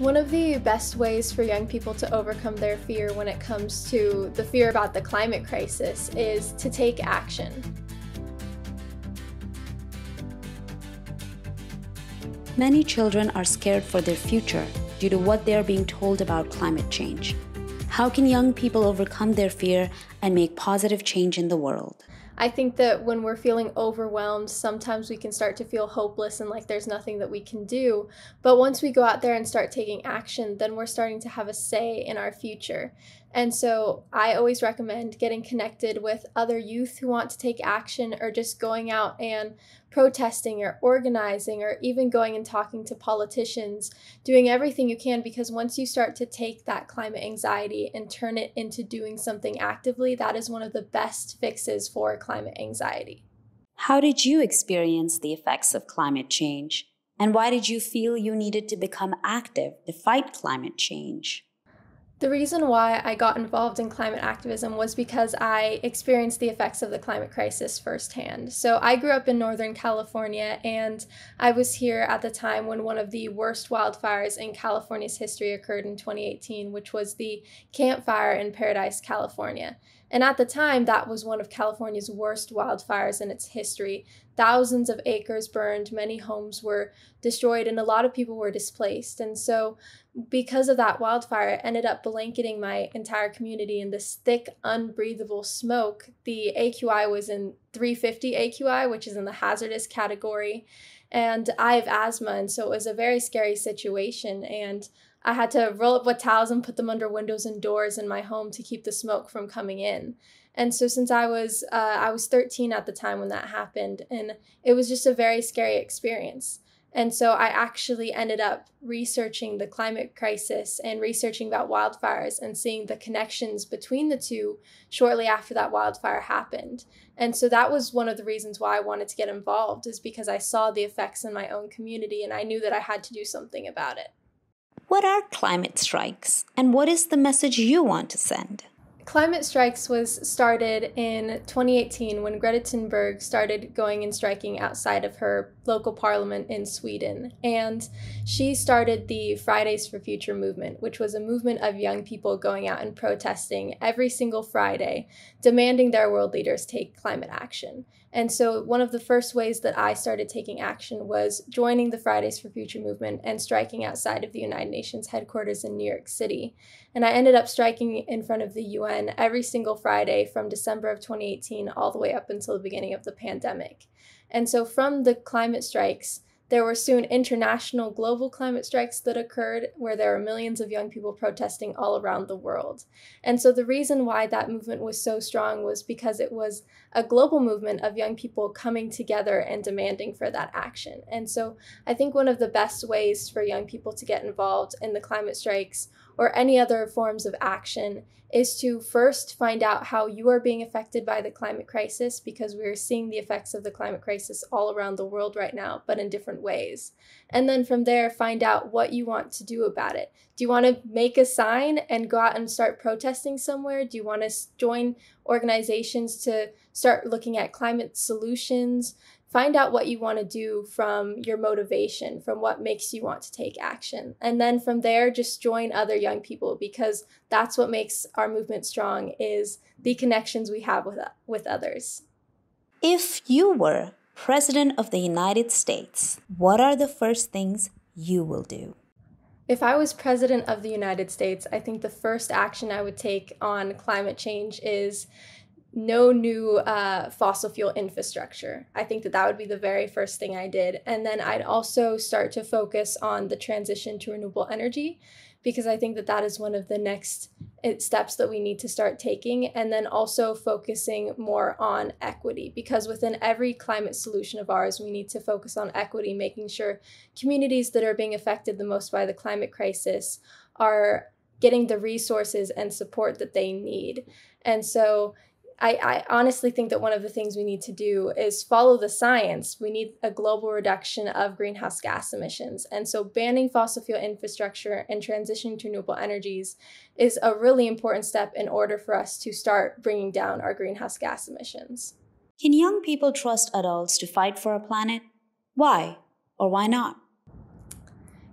One of the best ways for young people to overcome their fear when it comes to the fear about the climate crisis is to take action. Many children are scared for their future due to what they are being told about climate change. How can young people overcome their fear and make positive change in the world? I think that when we're feeling overwhelmed, sometimes we can start to feel hopeless and like there's nothing that we can do. But once we go out there and start taking action, then we're starting to have a say in our future. And so I always recommend getting connected with other youth who want to take action, or just going out and protesting or organizing, or even going and talking to politicians, doing everything you can, because once you start to take that climate anxiety and turn it into doing something actively, that is one of the best fixes for climate anxiety. How did you experience the effects of climate change? And why did you feel you needed to become active to fight climate change? The reason why I got involved in climate activism was because I experienced the effects of the climate crisis firsthand. So I grew up in Northern California, and I was here at the time when one of the worst wildfires in California's history occurred in 2018, which was the Camp Fire in Paradise, California. And at the time, that was one of California's worst wildfires in its history. Thousands of acres burned, many homes were destroyed, and a lot of people were displaced. And so because of that wildfire, it ended up blanketing my entire community in this thick, unbreathable smoke. The AQI was in 350 AQI, which is in the hazardous category. And I have asthma, and so it was a very scary situation. And I had to roll up with towels and put them under windows and doors in my home to keep the smoke from coming in. And so since I was 13 at the time when that happened, and it was just a very scary experience. And so I actually ended up researching the climate crisis and researching about wildfires and seeing the connections between the two shortly after that wildfire happened. And so that was one of the reasons why I wanted to get involved, is because I saw the effects in my own community and I knew that I had to do something about it. What are climate strikes, and what is the message you want to send? Climate strikes was started in 2018 when Greta Thunberg started going and striking outside of her local parliament in Sweden. And she started the Fridays for Future movement, which was a movement of young people going out and protesting every single Friday, demanding their world leaders take climate action. And so one of the first ways that I started taking action was joining the Fridays for Future movement and striking outside of the United Nations headquarters in New York City. And I ended up striking in front of the UN every single Friday from December of 2018 all the way up until the beginning of the pandemic. And so from the climate strikes, there were soon international global climate strikes that occurred, where there were millions of young people protesting all around the world. And so the reason why that movement was so strong was because it was a global movement of young people coming together and demanding for that action. And so I think one of the best ways for young people to get involved in the climate strikes or any other forms of action is to first find out how you are being affected by the climate crisis, because we're seeing the effects of the climate crisis all around the world right now, but in different ways. And then from there, find out what you want to do about it. Do you want to make a sign and go out and start protesting somewhere? Do you want to join organizations to start looking at climate solutions? Find out what you want to do from your motivation, from what makes you want to take action. And then from there, just join other young people, because that's what makes our movement strong, is the connections we have with others. If you were President of the United States, what are the first things you will do? If I was President of the United States, I think the first action I would take on climate change is no new fossil fuel infrastructure. I think that would be the very first thing I did. And then I'd also start to focus on the transition to renewable energy, because I think that is one of the next steps that we need to start taking. And then also focusing more on equity, because within every climate solution of ours, we need to focus on equity, making sure communities that are being affected the most by the climate crisis are getting the resources and support that they need. And so I honestly think that one of the things we need to do is follow the science. We need a global reduction of greenhouse gas emissions. And so banning fossil fuel infrastructure and transitioning to renewable energies is a really important step in order for us to start bringing down our greenhouse gas emissions. Can young people trust adults to fight for our planet? Why or why not?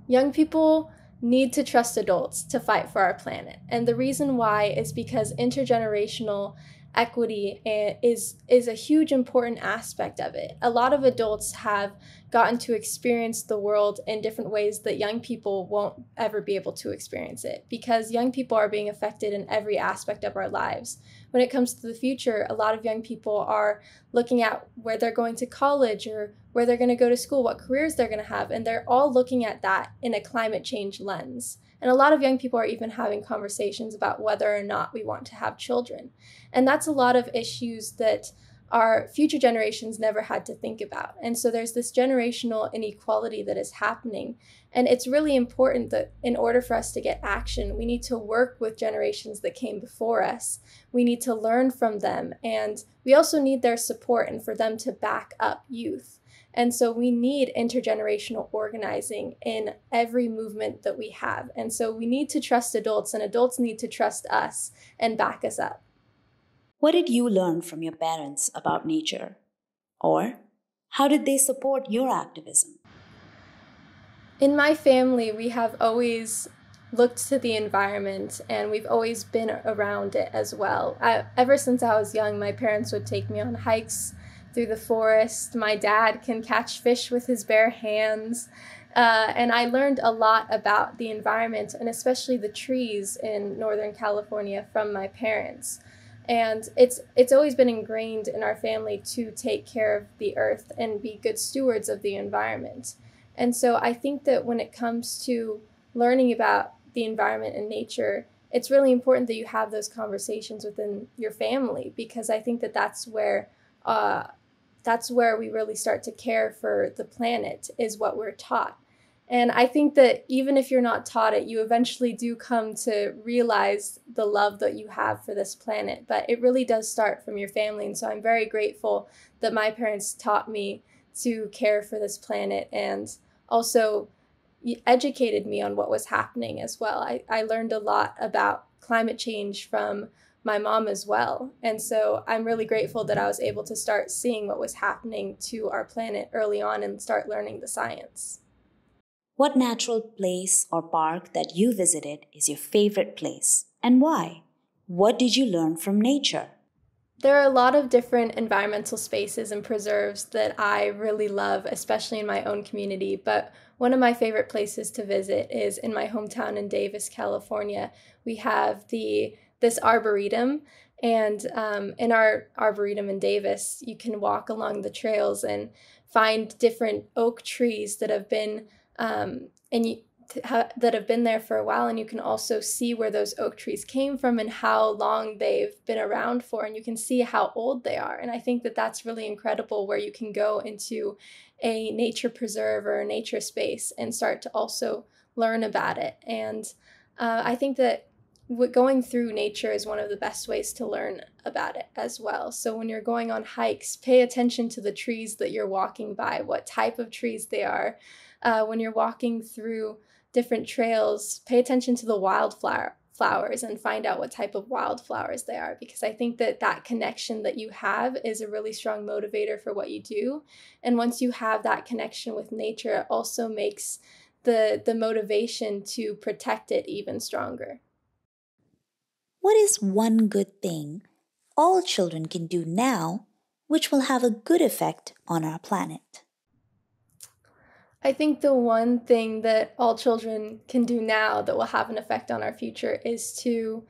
Young people need to trust adults to fight for our planet. And the reason why is because intergenerational equity is a huge important aspect of it. A lot of adults have gotten to experience the world in different ways that young people won't ever be able to experience it, because young people are being affected in every aspect of our lives. When it comes to the future, a lot of young people are looking at where they're going to college or where they're going to go to school, what careers they're going to have, and they're all looking at that in a climate change lens. And a lot of young people are even having conversations about whether or not we want to have children. And that's a lot of issues that our future generations never had to think about. And so there's this generational inequality that is happening. And it's really important that in order for us to get action, we need to work with generations that came before us. We need to learn from them. And we also need their support and for them to back up youth. And so we need intergenerational organizing in every movement that we have. And so we need to trust adults, and adults need to trust us and back us up. What did you learn from your parents about nature? Or how did they support your activism? In my family, we have always looked to the environment, and we've always been around it as well. Ever since I was young, my parents would take me on hikes through the forest. My dad can catch fish with his bare hands. And I learned a lot about the environment, and especially the trees in Northern California, from my parents. And it's always been ingrained in our family to take care of the earth and be good stewards of the environment. And so I think that when it comes to learning about the environment and nature, it's really important that you have those conversations within your family, because I think that that's where we really start to care for the planet, is what we're taught. And I think that even if you're not taught it, you eventually do come to realize the love that you have for this planet. But it really does start from your family. And so I'm very grateful that my parents taught me to care for this planet, and also educated me on what was happening as well. I learned a lot about climate change from my mom as well. And so I'm really grateful that I was able to start seeing what was happening to our planet early on and start learning the science. What natural place or park that you visited is your favorite place, and why? What did you learn from nature? There are a lot of different environmental spaces and preserves that I really love, especially in my own community. But one of my favorite places to visit is in my hometown in Davis, California. We have this arboretum, and in our arboretum in Davis, you can walk along the trails and find different oak trees that have been that have been there for a while, and you can also see where those oak trees came from and how long they've been around for, and you can see how old they are. And I think that that's really incredible, where you can go into a nature preserve or a nature space and start to also learn about it. And I think that going through nature is one of the best ways to learn about it as well. So when you're going on hikes, pay attention to the trees that you're walking by, what type of trees they are. When you're walking through different trails, pay attention to the wildflowers and find out what type of wildflowers they are, because I think that that connection that you have is a really strong motivator for what you do. And once you have that connection with nature, it also makes the motivation to protect it even stronger. What is one good thing all children can do now which will have a good effect on our planet? I think the one thing that all children can do now that will have an effect on our future is to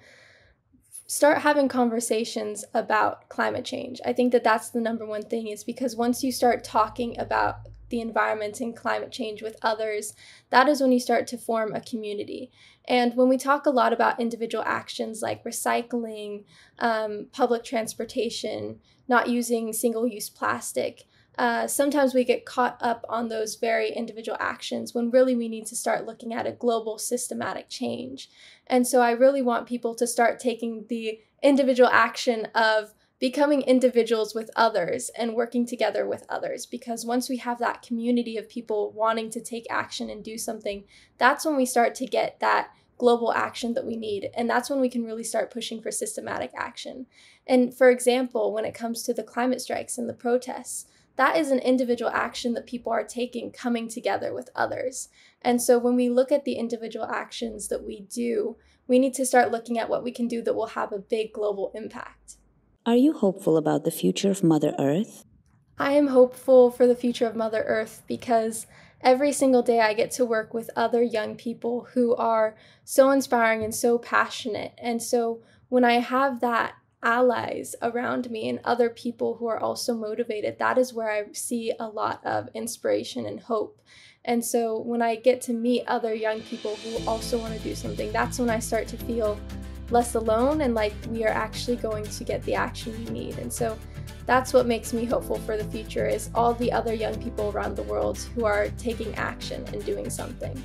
start having conversations about climate change. I think that that's the number one thing, is because once you start talking about the environment and climate change with others, that is when you start to form a community. And when we talk a lot about individual actions like recycling, public transportation, not using single-use plastic, sometimes we get caught up on those very individual actions when really we need to start looking at a global systematic change. And so I really want people to start taking the individual action of becoming individuals with others and working together with others, because once we have that community of people wanting to take action and do something, that's when we start to get that global action that we need. And that's when we can really start pushing for systematic action. And for example, when it comes to the climate strikes and the protests, that is an individual action that people are taking, coming together with others. And so when we look at the individual actions that we do, we need to start looking at what we can do that will have a big global impact. Are you hopeful about the future of Mother Earth? I am hopeful for the future of Mother Earth because every single day I get to work with other young people who are so inspiring and so passionate. And so when I have that allies around me and other people who are also motivated, that is where I see a lot of inspiration and hope. And so when I get to meet other young people who also want to do something, that's when I start to feel less alone and like we are actually going to get the action we need. And so that's what makes me hopeful for the future, is all the other young people around the world who are taking action and doing something.